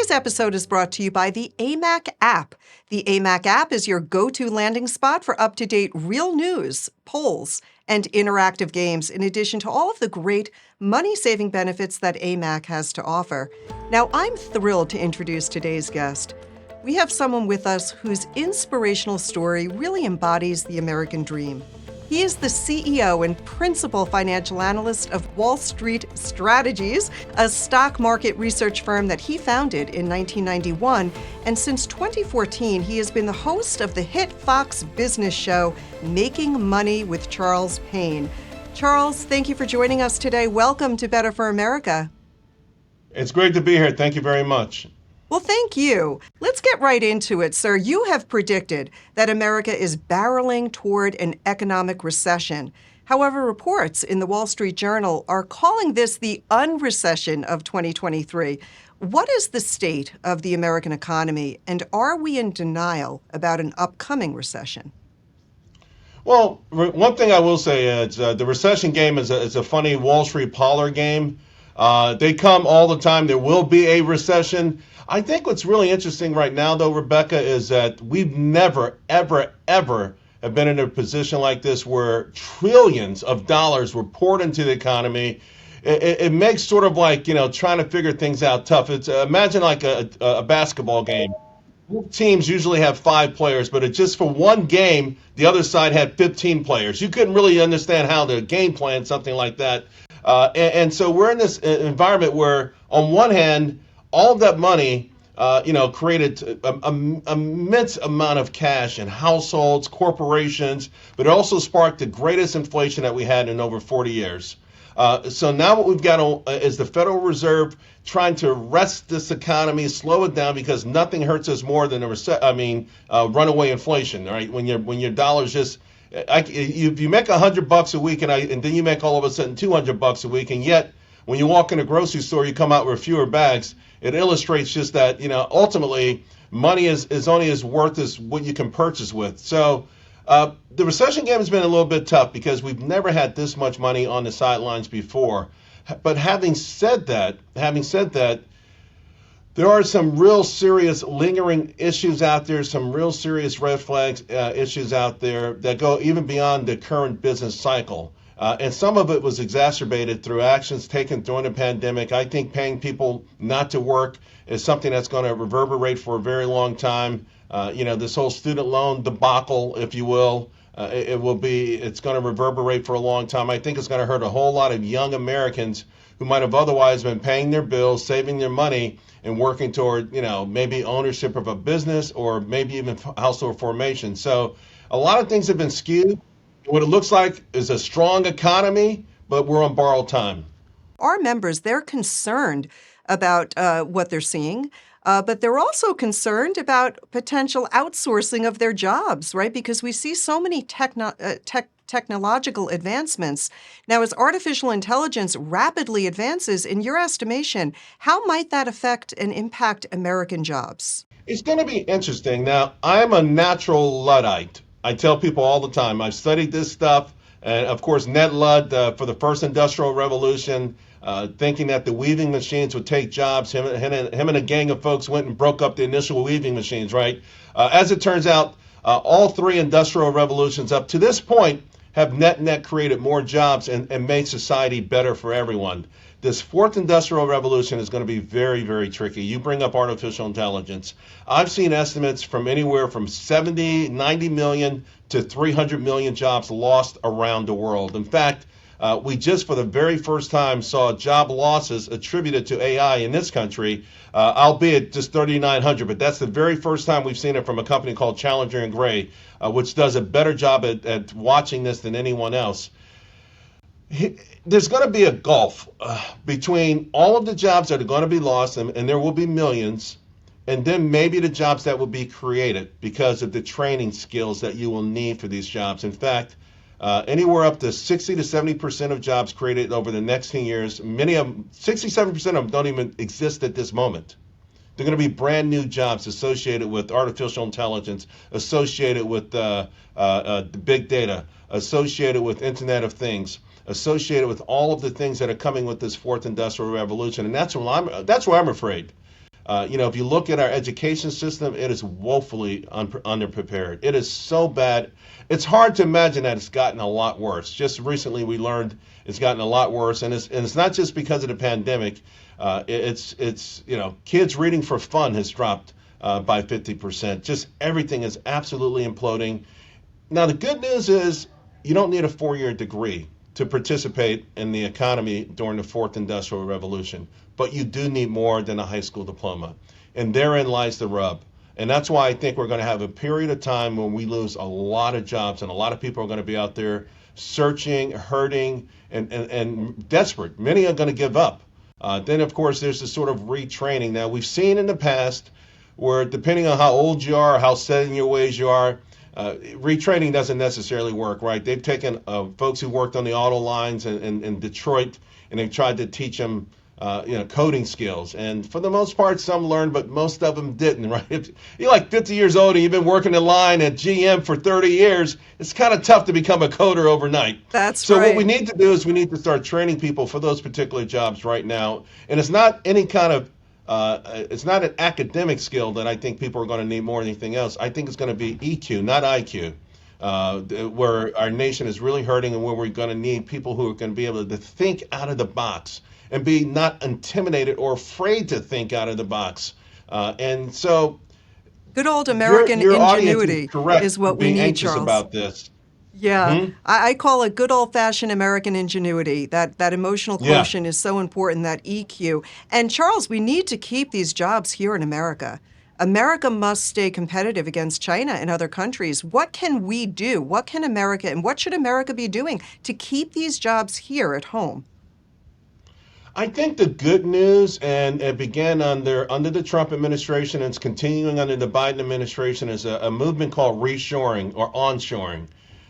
Today's episode is brought to you by the AMAC app. The AMAC app is your go-to landing spot for up-to-date real news, polls, and interactive games, in addition to all of the great money-saving benefits that AMAC has to offer. Now, I'm thrilled to introduce today's guest. We have someone with us whose inspirational story really embodies the American dream. He is the CEO and principal financial analyst of Wall Street Strategies, a stock market research firm that he founded in 1991. And since 2014, he has been the host of the hit Fox business show, Making Money with Charles Payne. Charles, thank you for joining us today. Welcome to Better for America. It's great to be here. Thank you very much. Well, thank you. Let's get right into it, sir. You have predicted that America is barreling toward an economic recession. However, reports in the Wall Street Journal are calling this the unrecession of 2023. What is the state of the American economy, and are we in denial about an upcoming recession? Well, one thing I will say is the recession game is a funny Wall Street parlor game. They come all the time. There will be a recession. I think what's really interesting right now, though, Rebecca, is that we've never, ever, ever have been in a position like this where trillions of dollars were poured into the economy. It makes sort of like, trying to figure things out tough. It's imagine like a basketball game. Teams usually have 5 players, but just for one game, the other side had 15 players. You couldn't really understand how to game plan something like that. And so we're in this environment where, on one hand, all of that money, created an immense amount of cash in households, corporations, but it also sparked the greatest inflation that we had in over 40 years. So now what we've got is the Federal Reserve trying to arrest this economy, slow it down, because nothing hurts us more than runaway inflation, right? When your dollar's just if you make $100 a week and then you make all of a sudden $200 a week, and yet when you walk in a grocery store, you come out with fewer bags. It illustrates just that, ultimately money is only as worth as what you can purchase with. So the recession game has been a little bit tough because we've never had this much money on the sidelines before. But having said that, there are some real serious lingering issues out there, some real serious red flags issues out there that go even beyond the current business cycle. And some of it was exacerbated through actions taken during the pandemic. I think paying people not to work is something that's going to reverberate for a very long time. This whole student loan debacle, if you will, it's going to reverberate for a long time. I think it's going to hurt a whole lot of young Americans who might have otherwise been paying their bills, saving their money, and working toward, maybe ownership of a business or maybe even household formation. So a lot of things have been skewed. What it looks like is a strong economy, but we're on borrowed time. Our members, they're concerned about what they're seeing, but they're also concerned about potential outsourcing of their jobs, right? Because we see so many technological advancements. Now, as artificial intelligence rapidly advances, in your estimation, how might that affect and impact American jobs? It's going to be interesting. Now, I'm a natural Luddite. I tell people all the time, I've studied this stuff. And of course, Ned Ludd, for the first industrial revolution, thinking that the weaving machines would take jobs. Him and a gang of folks went and broke up the initial weaving machines, right? As it turns out, all 3 industrial revolutions up to this point have net created more jobs and made society better for everyone. This 4th industrial revolution is going to be very, very tricky. You bring up artificial intelligence. I've seen estimates from anywhere from 70, 90 million to 300 million jobs lost around the world. In fact, we just for the very first time saw job losses attributed to AI in this country, albeit just 3,900. But that's the very first time we've seen it from a company called Challenger and Gray, which does a better job at watching this than anyone else. There's going to be a gulf between all of the jobs that are going to be lost, and there will be millions, and then maybe the jobs that will be created because of the training skills that you will need for these jobs. In fact, anywhere up to 60 to 70% of jobs created over the next 10 years, many of them, 67% of them don't even exist at this moment. They're going to be brand new jobs associated with artificial intelligence, associated with big data, associated with Internet of Things, associated with all of the things that are coming with this 4th industrial revolution. And that's where I'm afraid. If you look at our education system, it is woefully underprepared. It is so bad. It's hard to imagine that it's gotten a lot worse. Just recently, we learned it's gotten a lot worse, and it's not just because of the pandemic. It's kids reading for fun has dropped by 50%. Just everything is absolutely imploding. Now, the good news is you don't need a 4-year degree to participate in the economy during the fourth industrial revolution, but you do need more than a high school diploma. And therein lies the rub. And that's why I think we're going to have a period of time when we lose a lot of jobs, and a lot of people are going to be out there searching, hurting, and desperate. Many are going to give up. Then, of course, there's this sort of retraining. Now, we've seen in the past where, depending on how old you are, how set in your ways you are, retraining doesn't necessarily work, right? They've taken folks who worked on the auto lines in Detroit, and they've tried to teach them, coding skills. And for the most part, some learned, but most of them didn't, right? If you're like 50 years old and you've been working in line at GM for 30 years, it's kind of tough to become a coder overnight. That's So right. what we need to do is we need to start training people for those particular jobs right now. And it's not any kind of it's not an academic skill that I think people are going to need more than anything else. I think it's going to be EQ, not IQ, where our nation is really hurting, and where we're going to need people who are going to be able to think out of the box and be not intimidated or afraid to think out of the box. And so Good old American your audience is ingenuity correct is for what we being need, anxious Charles. about this. Yeah, Hmm? I call it good old-fashioned American ingenuity. That emotional Yeah. quotient is so important, that EQ. And Charles, we need to keep these jobs here in America. America must stay competitive against China and other countries. What can we do? What can America and what should America be doing to keep these jobs here at home? I think the good news, and it began under the Trump administration, and it's continuing under the Biden administration, is a movement called reshoring or onshoring.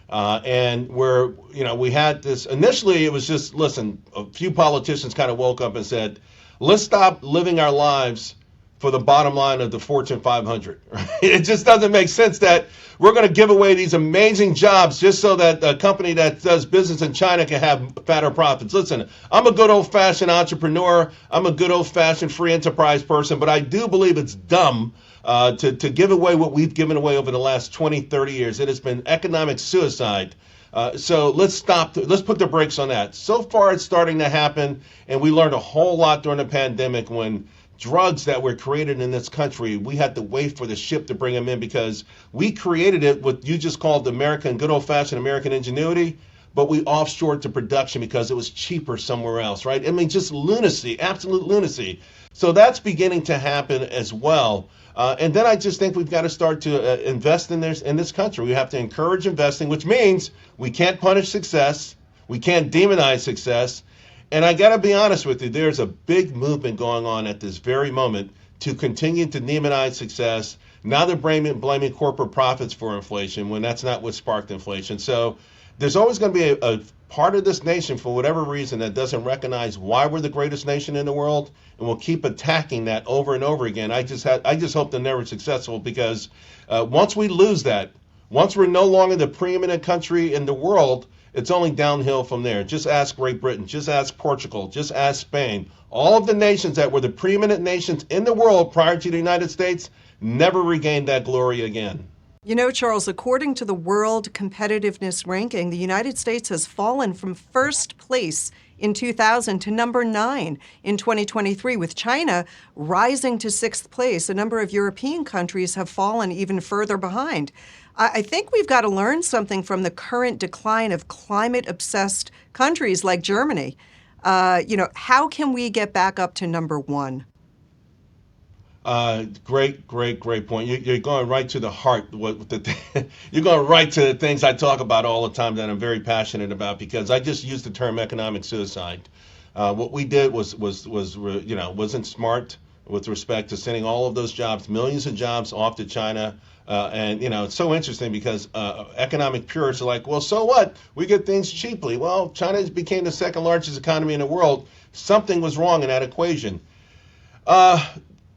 And where, we had this, initially it was just, listen, a few politicians kind of woke up and said, let's stop living our lives for the bottom line of the Fortune 500. Right? It just doesn't make sense that we're going to give away these amazing jobs just so that a company that does business in China can have fatter profits. Listen, I'm a good old-fashioned entrepreneur. I'm a good old-fashioned free enterprise person, but I do believe it's dumb to give away what we've given away over the last 20, 30 years. It has been economic suicide. So let's put the brakes on that. So far, it's starting to happen, and we learned a whole lot during the pandemic when drugs that were created in this country, we had to wait for the ship to bring them in because we created it, what you just called good old-fashioned American ingenuity, but we offshored to production because it was cheaper somewhere else, right? I mean, just lunacy, absolute lunacy. So that's beginning to happen as well. And then I just think we've got to start to invest in this country. We have to encourage investing, which means we can't punish success. We can't demonize success. And I got to be honest with you, there's a big movement going on at this very moment to continue to demonize success. Now they're blaming corporate profits for inflation when that's not what sparked inflation. So there's always going to be a part of this nation, for whatever reason, that doesn't recognize why we're the greatest nation in the world, and will keep attacking that over and over again. I just hope they're never successful, because once we lose that, once we're no longer the preeminent country in the world, it's only downhill from there. Just ask Great Britain, just ask Portugal, just ask Spain. All of the nations that were the preeminent nations in the world prior to the United States never regained that glory again. You know, Charles, according to the World Competitiveness Ranking, the United States has fallen from first place in 2000 to number 9 in 2023, with China rising to 6th place. A number of European countries have fallen even further behind. I think we've got to learn something from the current decline of climate-obsessed countries like Germany. How can we get back up to number 1? Great point. You're going right to the heart. You're going right to the things I talk about all the time that I'm very passionate about, because I just used the term economic suicide. What we did wasn't smart with respect to sending all of those jobs, millions of jobs, off to China. And it's so interesting because economic purists are like, well, so what? We get things cheaply. Well, China became the second largest economy in the world. Something was wrong in that equation.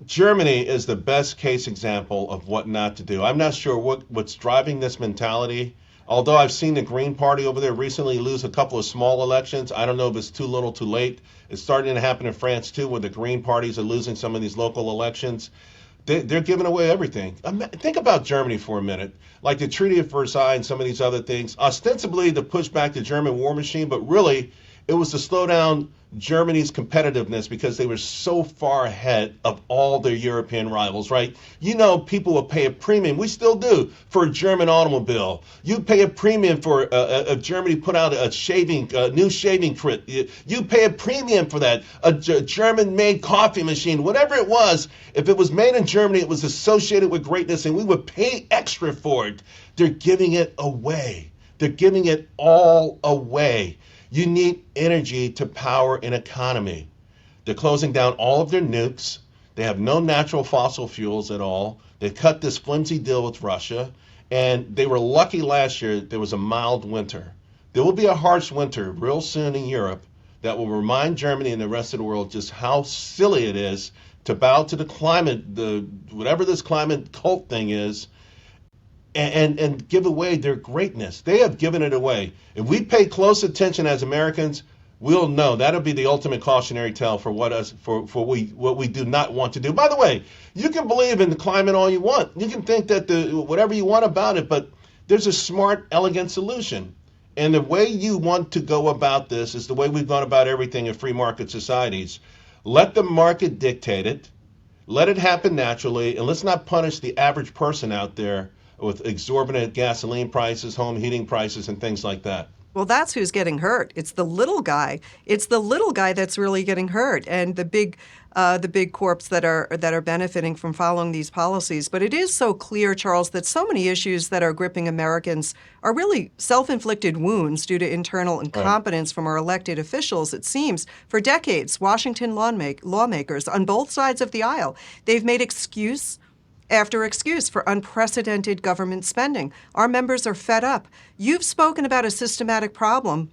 Germany is the best case example of what not to do. I'm not sure what's driving this mentality Although I've seen the Green Party over there recently lose a couple of small elections, I don't know if it's too little, too late. It's starting to happen in France too, where the Green parties are losing some of these local elections. They're giving away everything. Think about Germany for a minute. Like the Treaty of Versailles and some of these other things, ostensibly to push back the German war machine, but really it was to slow down Germany's competitiveness because they were so far ahead of all their European rivals, right? You know, people will pay a premium. We still do for a German automobile. You pay a premium for if Germany put out a new shaving kit. You pay a premium for that. A German-made coffee machine, whatever it was. If it was made in Germany, it was associated with greatness, and we would pay extra for it. They're giving it away. They're giving it all away. You need energy to power an economy. They're closing down all of their nukes. They have no natural fossil fuels at all. They cut this flimsy deal with Russia. And they were lucky last year there was a mild winter. There will be a harsh winter real soon in Europe that will remind Germany and the rest of the world just how silly it is to bow to the climate, whatever this climate cult thing is, and give away their greatness. They have given it away. If we pay close attention as Americans, we'll know that'll be the ultimate cautionary tale for what we do not want to do. By the way, you can believe in the climate all you want. You can think that whatever you want about it, but there's a smart, elegant solution. And the way you want to go about this is the way we've gone about everything in free market societies. Let the market dictate it. Let it happen naturally, and let's not punish the average person out there with exorbitant gasoline prices, home heating prices, and things like that. Well, that's who's getting hurt. It's the little guy. It's the little guy that's really getting hurt, and the big corps that are benefiting from following these policies. But it is so clear, Charles, that so many issues that are gripping Americans are really self-inflicted wounds due to internal incompetence from our elected officials. It seems for decades, Washington lawmakers on both sides of the aisle, they've made excuse after excuse for unprecedented government spending. Our members are fed up. You've spoken about a systemic problem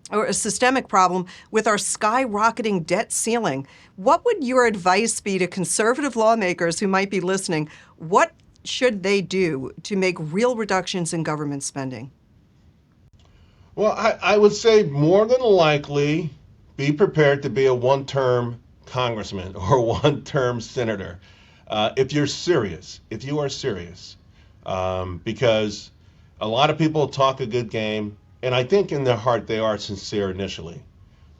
with our skyrocketing debt ceiling. What would your advice be to conservative lawmakers who might be listening? What should they do to make real reductions in government spending? Well, I would say more than likely be prepared to be a one-term congressman or one-term senator. If you are serious, because a lot of people talk a good game, and I think in their heart they are sincere initially.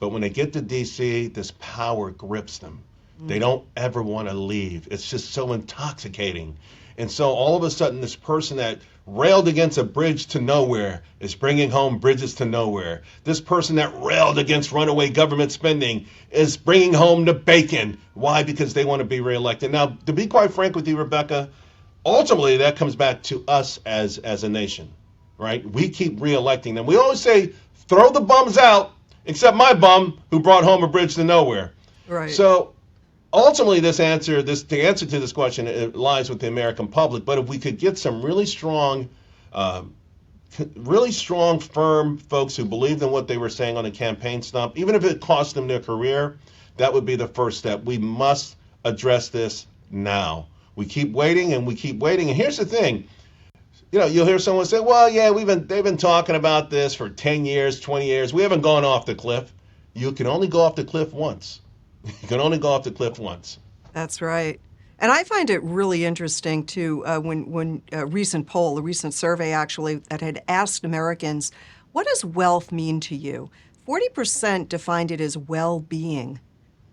But when they get to D.C., this power grips them. They don't ever want to leave. It's just so intoxicating. And so all of a sudden, this person that railed against a bridge to nowhere is bringing home bridges to nowhere. This person that railed against runaway government spending is bringing home the bacon. Why? Because they want to be reelected. Now, to be quite frank with you, Rebecca, ultimately that comes back to us as a nation, right? We keep reelecting them. We always say, throw the bums out, except my bum who brought home a bridge to nowhere. Right. So ultimately, the answer to this question, it lies with the American public. But if we could get some really strong, firm folks who believed in what they were saying on a campaign stump, even if it cost them their career, that would be the first step. We must address this now. We keep waiting and we keep waiting. And here's the thing. You know, you'll hear someone say, well, yeah, they've been talking about this for 10 years, 20 years. We haven't gone off the cliff. You can only go off the cliff once. You can only go off the cliff once. That's right. And I find it really interesting, too, when a recent survey, actually, that had asked Americans, what does wealth mean to you? 40% defined it as well-being.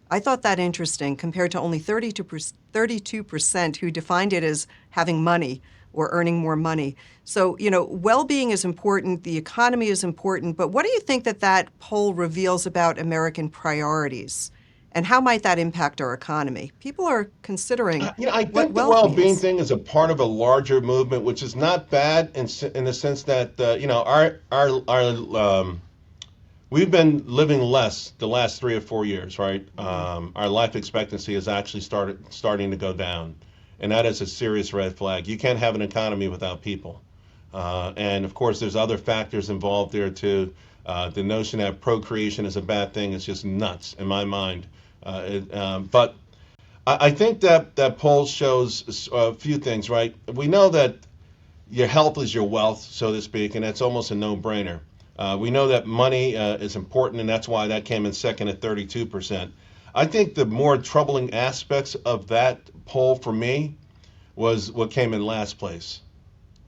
I thought that interesting, compared to only 32% who defined it as having money or earning more money. So, you know, well-being is important, the economy is important, but what do you think that poll reveals about American priorities? And how might that impact our economy? People are considering I think the well-being thing is a part of a larger movement, which is not bad in the sense that, we've been living less the last 3 or 4 years, right? Our life expectancy is actually starting to go down. And that is a serious red flag. You can't have an economy without people. And of course, there's other factors involved there too. The notion that procreation is a bad thing is just nuts in my mind. But I think that poll shows a few things, right? We know that, your health is your wealth, so to speak, and that's almost a no-brainer. We know that money is important, and that's why that came in second at 32%. I think the more troubling aspects of that poll for me was what came in last place: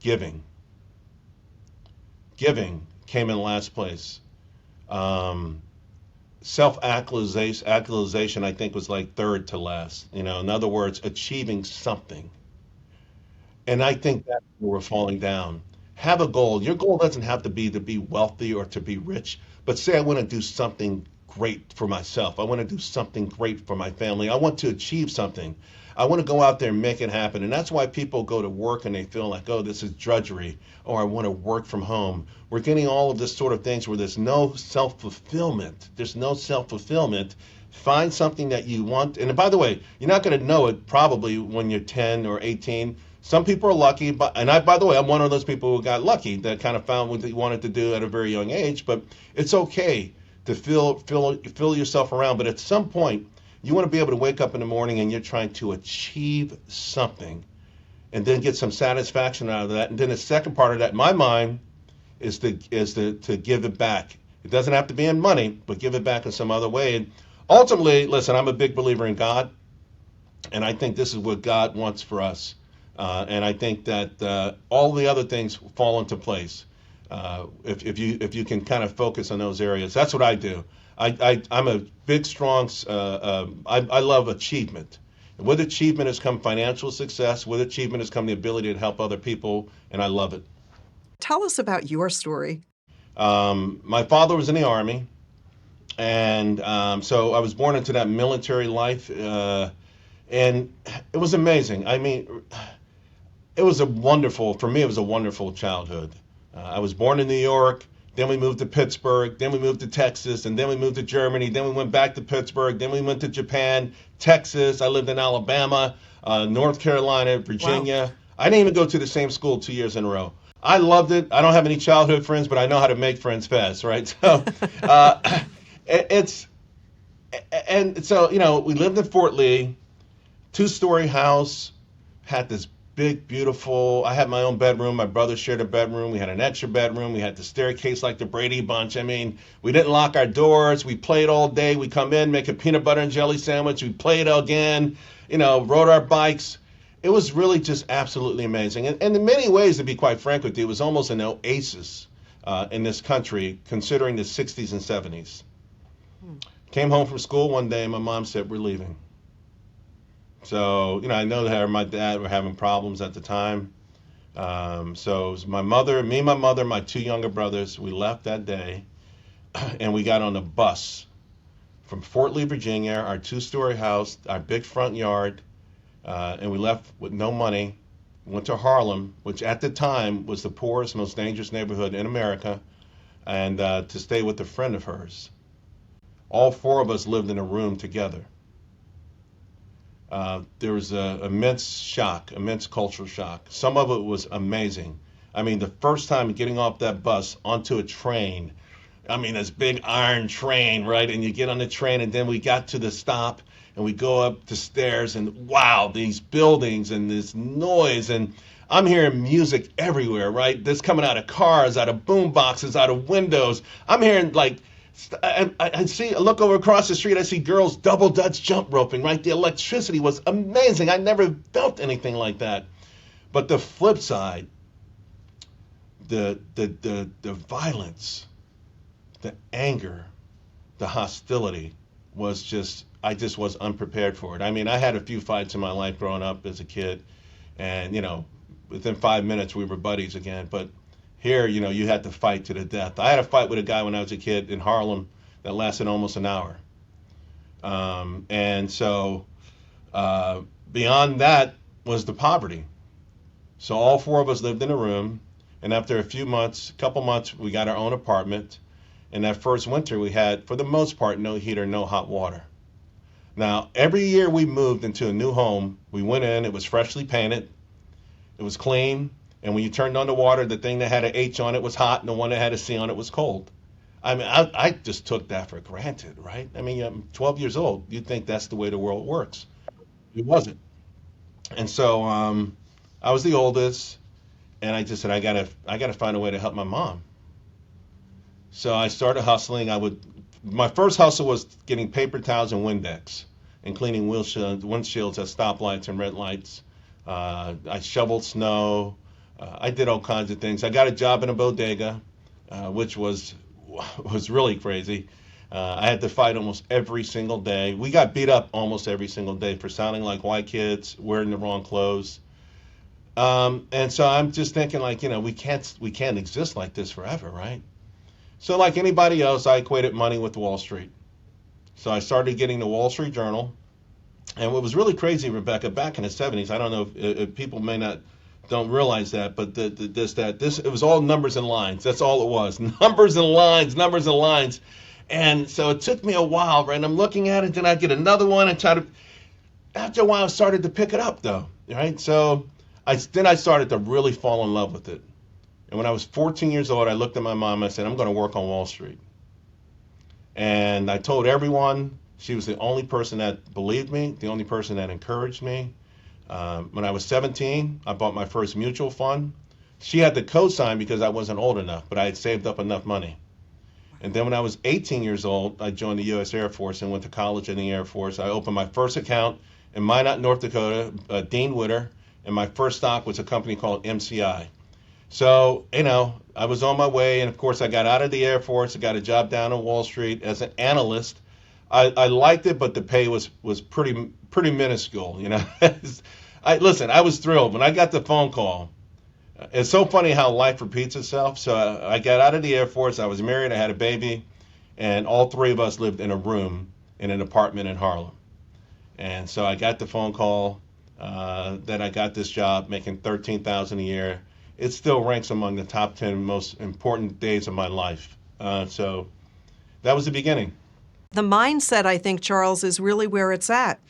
giving. Giving came in last place. Um, Self-actualization, I think, was like third to last. In other words, achieving something. And I think that's where we're falling down. Have a goal. Your goal doesn't have to be wealthy or to be rich, but say I want to do something great for myself. I want to do something great for my family. I want to achieve something. I want to go out there and make it happen. And that's why people go to work and they feel like, oh, this is drudgery, or I want to work from home. We're getting all of this sort of things where there's no self-fulfillment. There's no self-fulfillment. Find something that you want. And by the way, you're not going to know it probably when you're 10 or 18. Some people are lucky, by the way, I'm one of those people who got lucky that kind of found what they wanted to do at a very young age. But it's okay to feel yourself around. But at some point, you want to be able to wake up in the morning and you're trying to achieve something, and then get some satisfaction out of that. And then the second part of that, in my mind, is to give it back. It doesn't have to be in money, but give it back in some other way. And ultimately, listen, I'm a big believer in God, and I think this is what God wants for us. And I think that all the other things fall into place if you can kind of focus on those areas. That's what I do. I'm a big, strong. I love achievement. And with achievement has come financial success. With achievement has come the ability to help other people, and I love it. Tell us about your story. My father was in the Army, and so I was born into that military life, and it was amazing. I mean, for me, it was a wonderful childhood. I was born in New York, then we moved to Pittsburgh, then we moved to Texas, and then we moved to Germany, then we went back to Pittsburgh, then we went to Japan, Texas. I lived in Alabama, North Carolina, Virginia. Wow. I didn't even go to the same school 2 years in a row. I loved it. I don't have any childhood friends, but I know how to make friends fast, right? So we lived in Fort Lee, two-story house, had this big, beautiful. I had my own bedroom. My brother shared a bedroom. We had an extra bedroom. We had the staircase like the Brady Bunch. I mean, we didn't lock our doors. We played all day. We come in, make a peanut butter and jelly sandwich. We played again, rode our bikes. It was really just absolutely amazing. And in many ways, to be quite frank with you, it was almost an oasis in this country, considering the 60s and 70s. Came home from school one day and my mom said, we're leaving. So, I know that her and my dad were having problems at the time. So it was my mother, my two younger brothers. We left that day and we got on a bus from Fort Lee, Virginia, our two-story house, our big front yard, and we left with no money. Went to Harlem, which at the time was the poorest, most dangerous neighborhood in America, and to stay with a friend of hers. All four of us lived in a room together. There was an immense cultural shock. Some of it was amazing. I mean, the first time getting off that bus onto a train, I mean, this big iron train, right? And you get on the train, and then we got to the stop, and we go up the stairs, and wow, these buildings and this noise, and I'm hearing music everywhere, right? That's coming out of cars, out of boom boxes, out of windows. I'm hearing I look over across the street, I see girls double Dutch jump roping, right? The electricity was amazing. I never felt anything like that. But the flip side, the violence, the anger, the hostility I just was unprepared for it. I mean, I had a few fights in my life growing up as a kid, and within 5 minutes we were buddies again. But here, you had to fight to the death. I had a fight with a guy when I was a kid in Harlem that lasted almost an hour. And so beyond that was the poverty. So all four of us lived in a room, and after a couple months, we got our own apartment. And that first winter, we had, for the most part, no heater, no hot water. Now, every year we moved into a new home, we went in, it was freshly painted, it was clean, and when you turned on the water, the thing that had an H on it was hot, and the one that had a C on it was cold. I mean, I just took that for granted, right? I mean, I'm 12 years old. You'd think that's the way the world works. It wasn't. And so I was the oldest, and I just said, I gotta find a way to help my mom. So I started hustling. My first hustle was getting paper towels and Windex and cleaning windshields at stoplights and red lights. I shoveled snow. I did all kinds of things. I got a job in a bodega, which was really crazy. I had to fight almost every single day. We got beat up almost every single day for sounding like white kids, wearing the wrong clothes. And so I'm just thinking, like, we can't exist like this forever, right? So like anybody else, I equated money with Wall Street. So I started getting the Wall Street Journal. And what was really crazy, Rebecca, back in the 70s, I don't know if people don't realize that, but it was all numbers and lines. That's all it was. Numbers and lines, numbers and lines. And so it took me a while, right? And I'm looking at it, then I get another one and after a while I started to pick it up though, right? So I started to really fall in love with it. And when I was 14 years old, I looked at my mom and I said, I'm going to work on Wall Street. And I told everyone. She was the only person that believed me, the only person that encouraged me. When I was 17, I bought my first mutual fund. She had to co-sign because I wasn't old enough, but I had saved up enough money. And then when I was 18 years old, I joined the U.S. Air Force and went to college in the Air Force. I opened my first account in Minot, North Dakota, Dean Witter, and my first stock was a company called MCI. So, I was on my way, and of course I got out of the Air Force. I got a job down on Wall Street as an analyst. I liked it, but the pay was pretty minuscule, I was thrilled when I got the phone call. It's so funny how life repeats itself. So I got out of the Air Force. I was married. I had a baby, and all three of us lived in a room in an apartment in Harlem. And so I got the phone call that I got this job making $13,000 a year. It still ranks among the top 10 most important days of my life. So that was the beginning. The mindset, I think, Charles, is really where it's at.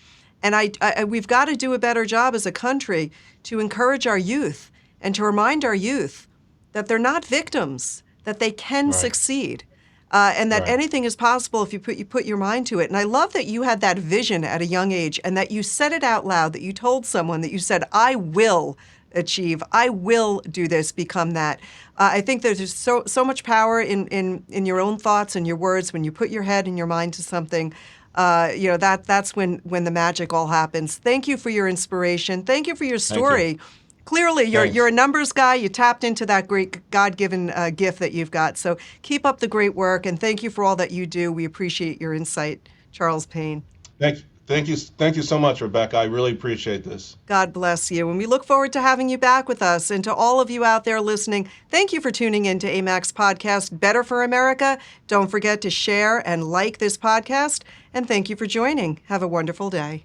And we've got to do a better job as a country to encourage our youth and to remind our youth that they're not victims, that they can succeed, and that anything is possible if you put your mind to it. And I love that you had that vision at a young age and that you said it out loud, that you told someone, that you said, I will achieve, I will do this, become that. I think there's so much power in your own thoughts and your words when you put your head and your mind to something. That's when the magic all happens. Thank you for your inspiration. Thank you for your story. You. Clearly, you're a numbers guy. You tapped into that great God-given gift that you've got. So keep up the great work, and thank you for all that you do. We appreciate your insight, Charles Payne. Thank you so much, Rebecca. I really appreciate this. God bless you. And we look forward to having you back with us. And to all of you out there listening, thank you for tuning in to AMAC's podcast, Better for America. Don't forget to share and like this podcast. And thank you for joining. Have a wonderful day.